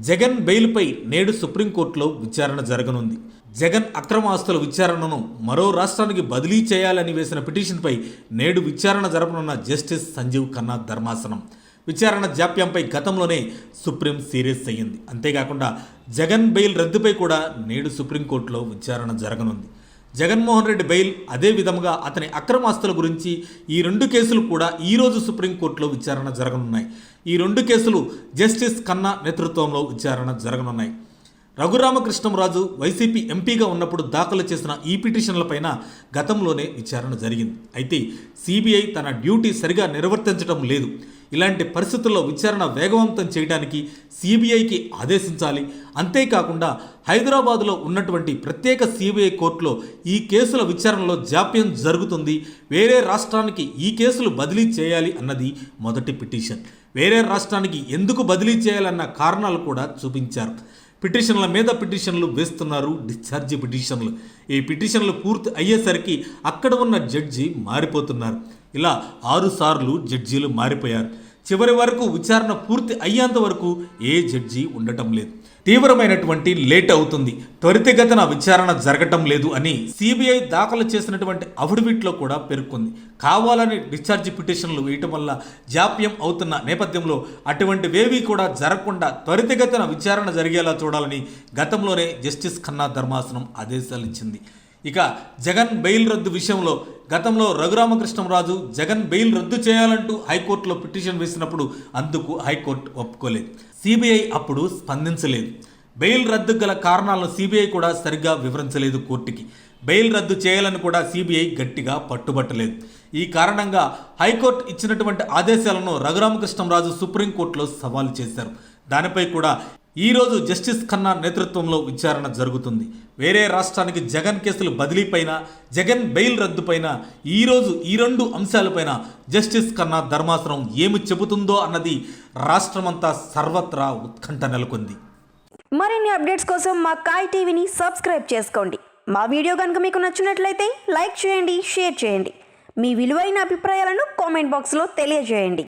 జగన్ బెయిల్పై నేడు సుప్రీంకోర్టులో విచారణ జరగనుంది. జగన్ అక్రమ ఆస్తుల విచారణను మరో రాష్ట్రానికి బదిలీ చేయాలని వేసిన పిటిషన్పై నేడు విచారణ జరపనున్న జస్టిస్ సంజీవ్ ఖన్నా ధర్మాసనం. విచారణ జాప్యంపై గతంలోనే సుప్రీం సీరియస్ అయ్యింది. అంతేకాకుండా జగన్ బెయిల్ రద్దుపై కూడా నేడు సుప్రీంకోర్టులో విచారణ జరగనుంది. జగన్మోహన్ రెడ్డి బెయిల్, అదే విధంగా అతని అక్రమాస్తుల గురించి ఈ రెండు కేసులు కూడా ఈరోజు సుప్రీంకోర్టులో విచారణ జరగనున్నాయి. ఈ రెండు కేసులు జస్టిస్ ఖన్నా నేతృత్వంలో విచారణ జరగనున్నాయి. రఘురామకృష్ణంరాజు వైసీపీ ఎంపీగా ఉన్నప్పుడు దాఖలు చేసిన ఈ పిటిషన్లపైన గతంలోనే విచారణ జరిగింది. అయితే సిబిఐ తన డ్యూటీ సరిగా నిర్వర్తించడం లేదు. ఇలాంటి పరిస్థితుల్లో విచారణ వేగవంతం చేయడానికి సిబిఐకి ఆదేశించాలి. అంతేకాకుండా హైదరాబాదులో ఉన్నటువంటి ప్రత్యేక సిబిఐ కోర్టులో ఈ కేసుల విచారణలో జాప్యం జరుగుతుంది, వేరే రాష్ట్రానికి ఈ కేసులు బదిలీ చేయాలి అన్నది మొదటి పిటిషన్. వేరే రాష్ట్రానికి ఎందుకు బదిలీ చేయాలన్న కారణాలు కూడా చూపించారు. పిటిషన్ల మీద పిటిషన్లు వేస్తున్నారు, డిశ్చార్జి పిటిషన్లు. ఈ పిటిషన్లు పూర్తి అయ్యేసరికి అక్కడ ఉన్న జడ్జి మారిపోతున్నారు. ఇలా 6 సార్లు జడ్జీలు మారిపోయారు. చివరి వరకు విచారణ పూర్తి అయ్యేంత వరకు ఏ జడ్జి ఉండటం లేదు. తీవ్రమైనటువంటి లేట్ అవుతుంది, త్వరితగతిన విచారణ జరగటం లేదు అని సిబిఐ దాఖలు చేసినటువంటి అఫిడవిట్లో కూడా పేర్కొంది. కావాలని డిశ్చార్జి పిటిషన్లు వేయటం వల్ల జాప్యం అవుతున్న నేపథ్యంలో అటువంటివేవీ కూడా జరగకుండా త్వరితగతిన విచారణ జరిగేలా చూడాలని గతంలోనే జస్టిస్ ఖన్నా ధర్మాసనం ఆదేశాలు ఇచ్చింది. ఇక జగన్ బెయిల్ రద్దు విషయంలో గతంలో రఘురామకృష్ణంరాజు జగన్ బెయిల్ రద్దు చేయాలంటూ హైకోర్టులో పిటిషన్ వేసినప్పుడు అందుకు హైకోర్టు ఒప్పుకోలేదు. సిబిఐ అప్పుడు స్పందించలేదు. బెయిల్ రద్దు గల కారణాలను సిబిఐ కూడా సరిగ్గా వివరించలేదు కోర్టుకి. బెయిల్ రద్దు చేయాలని కూడా సిబిఐ గట్టిగా పట్టుబట్టలేదు. ఈ కారణంగా హైకోర్టు ఇచ్చినటువంటి ఆదేశాలను రఘురామకృష్ణంరాజు సుప్రీంకోర్టులో సవాలు చేశారు. దానిపై కూడా ఈరోజు జస్టిస్ ఖన్నా నేతృత్వంలో విచారణ జరుగుతుంది. వేరే రాష్ట్రానికి జగన్ కేసులు బదిలీపైన, జగన్ బెయిల్ రద్దుపైన ఈరోజు ఈ రెండు అంశాలపైన జస్టిస్ ఖన్నా ధర్మాసనం ఏమి చెబుతుందో అన్నది రాష్ట్రమంతా సర్వత్రా ఉత్కంఠ నెలకొంది. మరిన్ని అప్డేట్స్ కోసం మా కాయ్ టీవీని సబ్స్క్రైబ్ చేసుకోండి. మా వీడియో కనుక మీకు నచ్చినట్లయితే లైక్ చేయండి, షేర్ చేయండి. మీ విలువైన అభిప్రాయాలను కామెంట్ బాక్స్లో తెలియజేయండి.